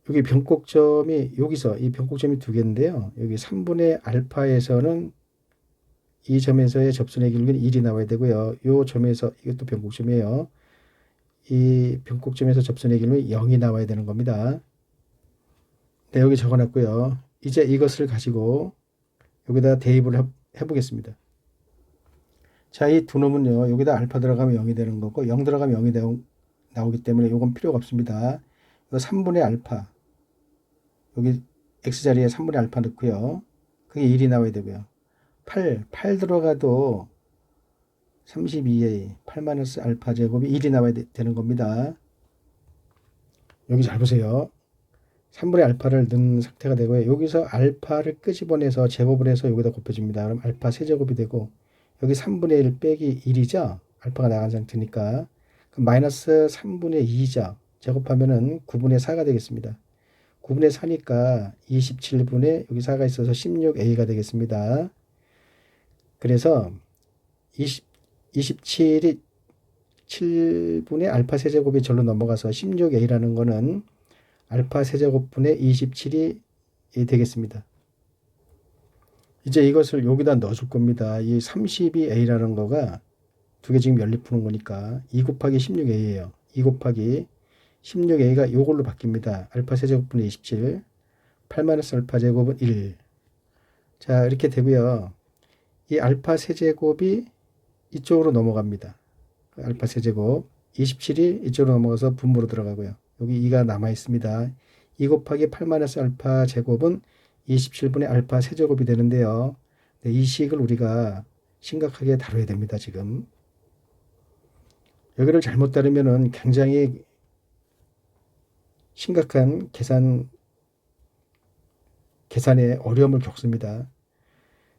여기 변곡점이 여기서 이 변곡점이 두 개인데요. 여기 3분의 알파에서는 이 점에서의 접선의 기울기는 1이 나와야 되고요. 이 점에서 이것도 변곡점이에요. 이 변곡점에서 접선의 기울기는 0이 나와야 되는 겁니다. 네, 여기 적어놨고요. 이제 이것을 가지고 여기다 대입을 해보겠습니다. 자, 이 두 놈은요. 여기다 알파 들어가면 0이 되는 거고 0 들어가면 0이 나오기 때문에 이건 필요가 없습니다. 이거 3분의 알파 여기 x자리에 3분의 알파 넣고요. 그게 1이 나와야 되고요. 8 들어가도 32에 8-알파 제곱이 1이 나와야 되는 겁니다. 여기 잘 보세요. 3분의 알파를 넣은 상태가 되고요. 여기서 알파를 끄집어내서 제곱을 해서 여기다 곱해줍니다. 그럼 알파 세제곱이 되고 여기 3분의 1 빼기 1이죠. 알파가 나간 상태니까. 그럼 마이너스 3분의 2죠. 제곱하면은 9분의 4가 되겠습니다. 9분의 4니까 27분의 여기 4가 있어서 16a가 되겠습니다. 그래서 27이 7분의 알파 세제곱이 절로 넘어가서 16a라는 거는 알파 세제곱분의 27이 되겠습니다. 이제 이것을 여기다 넣어줄 겁니다. 이 32a라는 거가 두 개 지금 연립 푸는 거니까 2 곱하기 16a예요. 2 곱하기 16a가 이걸로 바뀝니다. 알파 세제곱분의 27, 8-알파 제곱은 1. 자, 이렇게 되고요. 이 알파 세제곱이 이쪽으로 넘어갑니다. 알파 세제곱 27이 이쪽으로 넘어가서 분모로 들어가고요. 여기 2가 남아 있습니다. 2 곱하기 8-알파 제곱은 27분의 알파 세제곱이 되는데요. 네, 이 식을 우리가 심각하게 다뤄야 됩니다. 지금 여기를 잘못 다루면은 굉장히 심각한 계산에 어려움을 겪습니다.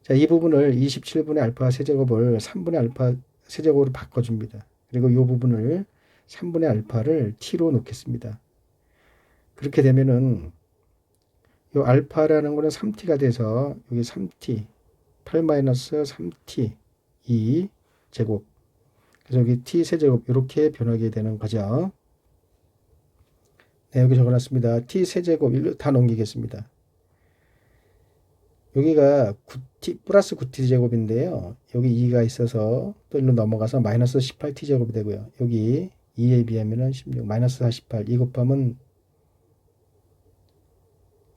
자, 이 부분을 27분의 알파 세제곱을 3분의 알파 세제곱으로 바꿔줍니다. 그리고 이 부분을 3분의 알파를 t로 놓겠습니다. 그렇게 되면은 이 알파라는 거는 3t가 돼서 여기 3t 8-3t 2 제곱 그래서 여기 t 세제곱 이렇게 변하게 되는 거죠. 네, 여기 적어놨습니다. t 세제곱 다 넘기겠습니다. 여기가 9t 플러스 9t 제곱인데요. 여기 2가 있어서 또 일로 넘어가서 마이너스 18t 제곱이 되고요. 여기 2에 비하면 16 마이너스 48 2 곱하면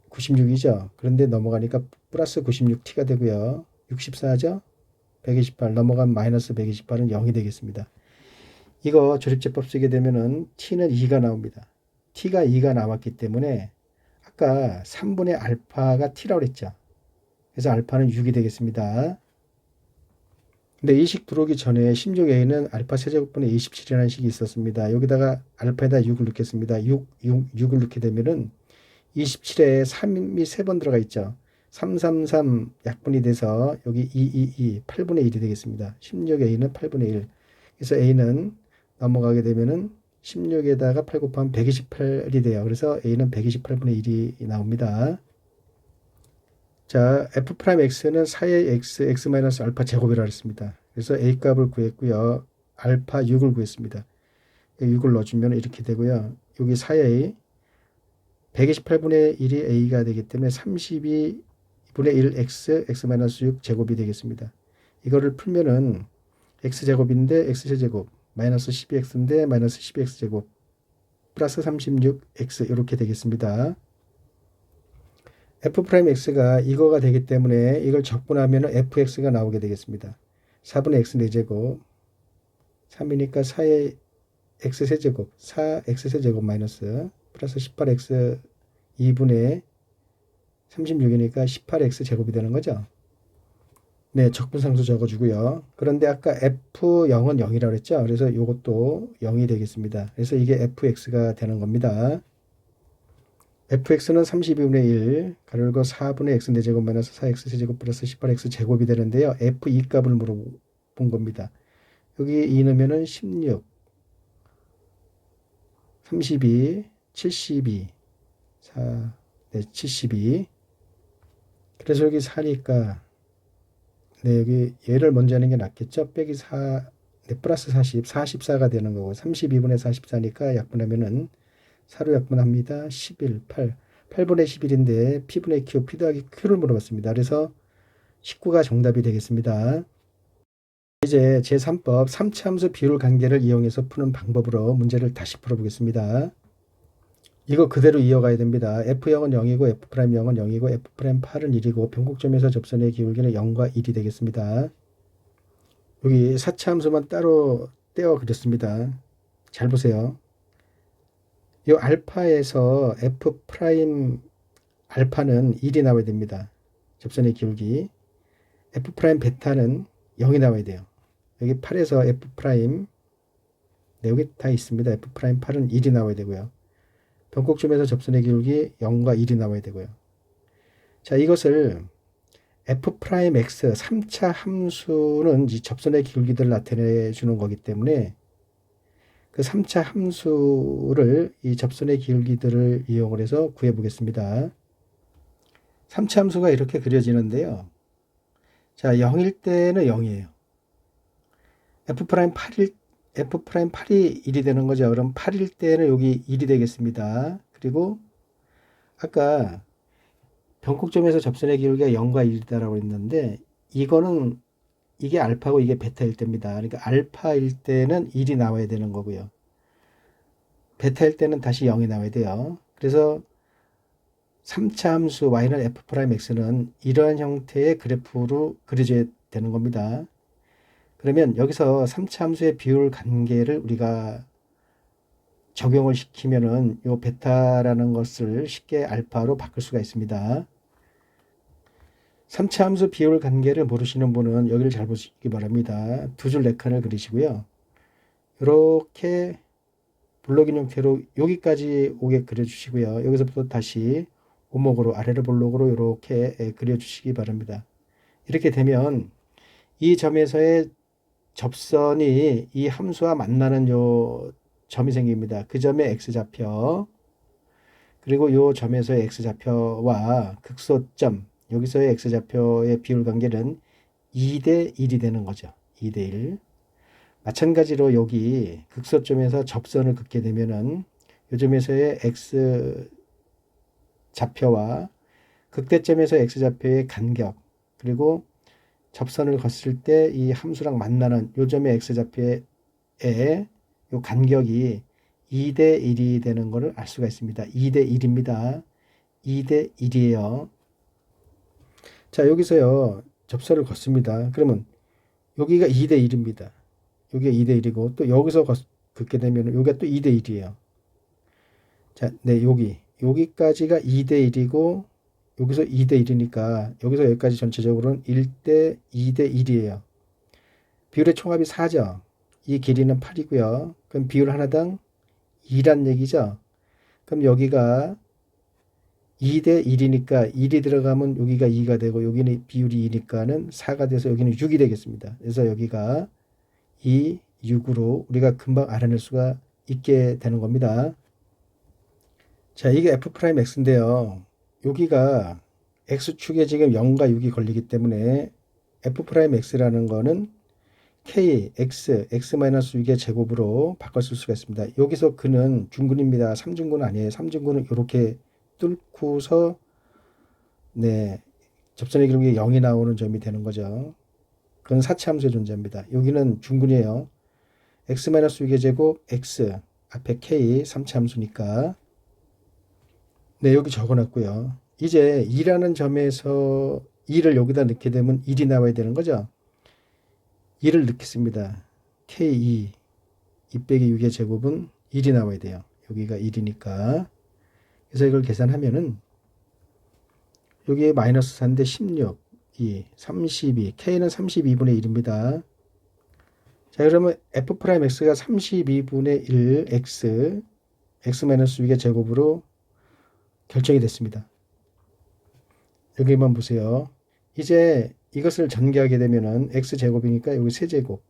96이죠. 그런데 넘어가니까 플러스 96t가 되고요. 64죠? 128 넘어가면 마이너스 128은 0이 되겠습니다. 이거 조립제법 쓰게 되면은 t는 2가 나옵니다. t가 2가 나왔기 때문에 아까 3분의 알파가 t라고 그랬죠. 그래서 알파는 6이 되겠습니다. 근데 이 식 들어오기 전에 16a는 알파 세제곱분의 27이라는 식이 있었습니다. 여기다가 알파에다 6을 넣겠습니다. 6을 넣게 되면은 27에 3이 3번 들어가 있죠. 333 약분이 돼서 여기 8분의 1이 되겠습니다. 16a는 8분의 1. 그래서 a는 넘어가게 되면은 16에다가 8 곱하면 128이 돼요. 그래서 a는 128분의 1이 나옵니다. 자, f'x는 4의 x 마이너스 알파 제곱이라고 했습니다. 그래서 a 값을 구했고요. 알파 6을 구했습니다. 6을 넣어주면 이렇게 되고요. 여기 4의 128분의 1이 a가 되기 때문에 32분의 1 x 마이너스 6 제곱이 되겠습니다. 이거를 풀면은 x제곱인데 x제곱 마이너스 12x인데 마이너스 12x제곱 플러스 36x 이렇게 되겠습니다. f'x가 이거가 되기 때문에 이걸 적분하면 fx가 나오게 되겠습니다. 4분의 x 4제곱 3이니까 4의 x 세제곱 4x 세제곱 마이너스 플러스 18x 2분의 36이니까 18x 제곱이 되는 거죠. 네, 적분상수 적어주고요. 그런데 아까 f0은 0이라고 했죠. 그래서 이것도 0이 되겠습니다. 그래서 이게 fx가 되는 겁니다. fx는 32분의 1 가로열고 4분의 x 4제곱 마이너스 4x 세제곱 플러스 18x 제곱이 되는데요. f2 값을 물어본 겁니다. 여기 2 넣으면은 16 32 72 4 네, 72 그래서 여기 4니까 네, 여기 얘를 먼저 하는 게 낫겠죠. 빼기 4 네, 플러스 40 44가 되는 거고 32분의 44니까 약분하면은 4로 약분합니다. 11, 8분의 11인데 P분의 Q, P 더하기 Q를 물어봤습니다. 그래서 19가 정답이 되겠습니다. 이제 제3법 3차 함수 비율 관계를 이용해서 푸는 방법으로 문제를 다시 풀어보겠습니다. 이거 그대로 이어가야 됩니다. F0은 0이고 F'0은 0이고 F'8은 1이고 변곡점에서 접선의 기울기는 0과 1이 되겠습니다. 여기 4차 함수만 따로 떼어 그렸습니다. 잘 보세요. 이 알파에서 F' 알파는 1이 나와야 됩니다. 접선의 기울기. F' 베타는 0이 나와야 돼요. 여기 8에서 F' 네, 여기 다 있습니다. F' 8은 1이 나와야 되고요. 변곡점에서 접선의 기울기 0과 1이 나와야 되고요. 자, 이것을 F'X 3차 함수는 이 접선의 기울기들을 나타내 주는 거기 때문에 그 3차 함수를 이 접선의 기울기들을 이용을 해서 구해 보겠습니다. 3차 함수가 이렇게 그려지는데요. 자, 0일 때는 0이에요. F'8이 1이 되는 거죠. 그럼 8일 때는 여기 1이 되겠습니다. 그리고 아까 변곡점에서 접선의 기울기가 0과 1이다라고 했는데 이거는 이게 알파고 이게 베타일 때입니다. 그러니까 알파일 때는 1이 나와야 되는 거고요. 베타일 때는 다시 0이 나와야 돼요. 그래서 3차 함수 y는 f'x는 이러한 형태의 그래프로 그려져야 되는 겁니다. 그러면 여기서 3차 함수의 비율 관계를 우리가 적용을 시키면은 요 베타라는 것을 쉽게 알파로 바꿀 수가 있습니다. 3차 함수 비율 관계를 모르시는 분은 여기를 잘 보시기 바랍니다. 두 줄 4칸을 그리시고요. 이렇게 블록인 형태로 여기까지 오게 그려주시고요. 여기서부터 다시 오목으로 아래로 블록으로 이렇게 그려주시기 바랍니다. 이렇게 되면 이 점에서의 접선이 이 함수와 만나는 요 점이 생깁니다. 그 점의 x좌표 그리고 요 점에서의 x좌표와 극소점 여기서의 x좌표의 비율 관계는 2대 1이 되는 거죠. 2대 1. 마찬가지로 여기 극소점에서 접선을 긋게 되면은 요 점에서의 x좌표와 극대점에서 x좌표의 간격 그리고 접선을 걷을 때 이 함수랑 만나는 요 점의 x좌표의 요 간격이 2대 1이 되는 것을 알 수가 있습니다. 2대 1입니다. 2대 1이에요. 자, 여기서요. 접선을 걷습니다. 그러면 여기가 2대 1입니다. 여기가 2대 1이고 또 여기서 긋게 되면 여기가 또 2대 1이에요. 자, 네, 여기까지가 2대 1이고 여기서 2대 1이니까 여기서 여기까지 전체적으로는 1대 2대 1이에요. 비율의 총합이 4죠. 이 길이는 8이고요. 그럼 비율 하나당 2란 얘기죠. 그럼 여기가 2대 1이니까 1이 들어가면 여기가 2가 되고 여기는 비율이 2니까는 4가 돼서 여기는 6이 되겠습니다. 그래서 여기가 2, 6으로 우리가 금방 알아낼 수가 있게 되는 겁니다. 자, 이게 F'X인데요. 여기가 X축에 지금 0과 6이 걸리기 때문에 F'X라는 거는 K, X, X-6의 제곱으로 바꿨을 수가 있습니다. 여기서 그는 중근입니다. 3중근 아니에요. 3중근은 이렇게 뚫고서 네, 접선의 기록이 0이 나오는 점이 되는 거죠. 그건 사치함수의 존재입니다. 여기는 중근이에요. X-6의 제곱, X, 앞에 K, 3차함수니까 네, 여기 적어놨고요. 이제 2라는 점에서 2를 여기다 넣게 되면 1이 나와야 되는 거죠. 2를 넣겠습니다. K2, 2 빼기 6의 제곱은 1이 나와야 돼요. 여기가 1이니까. 그래서 이걸 계산하면은 여기에 마이너스 4인데 16, 2, 32, K는 32분의 1입니다. 자, 그러면 F'X가 32분의 1, X, X-6의 제곱으로 결정이 됐습니다. 여기만 보세요. 이제 이것을 전개하게 되면은 x제곱이니까 여기 세제곱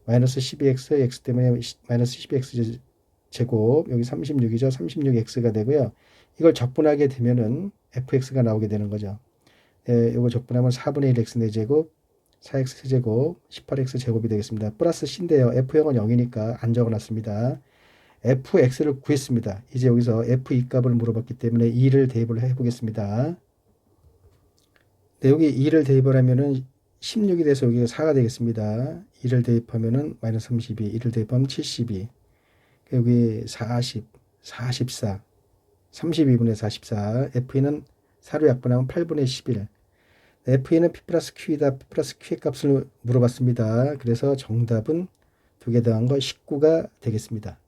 마이너스 12x x 때문에 마이너스 12x 제곱 여기 36이죠. 36x가 되고요. 이걸 적분하게 되면은 fx가 나오게 되는 거죠. 네, 이거 적분하면 4분의 1x 4제곱 4x 세제곱 18x 제곱이 되겠습니다. 플러스 c인데요. f형은 0이니까 안 적어놨습니다. fx를 구했습니다. 이제 여기서 f2 값을 물어봤기 때문에 2를 대입을 해보겠습니다. 네, 여기 2를 대입을 하면은 16이 돼서 여기가 4가 되겠습니다. 2를 대입하면은 마이너스 32, 2를 대입하면 72, 여기 40, 44, 32분의 44, F는 4로 약분하면 8분의 11. F는 P 플러스 Q이다. P 플러스 Q의 값을 물어봤습니다. 그래서 정답은 2개 더한 거 19가 되겠습니다.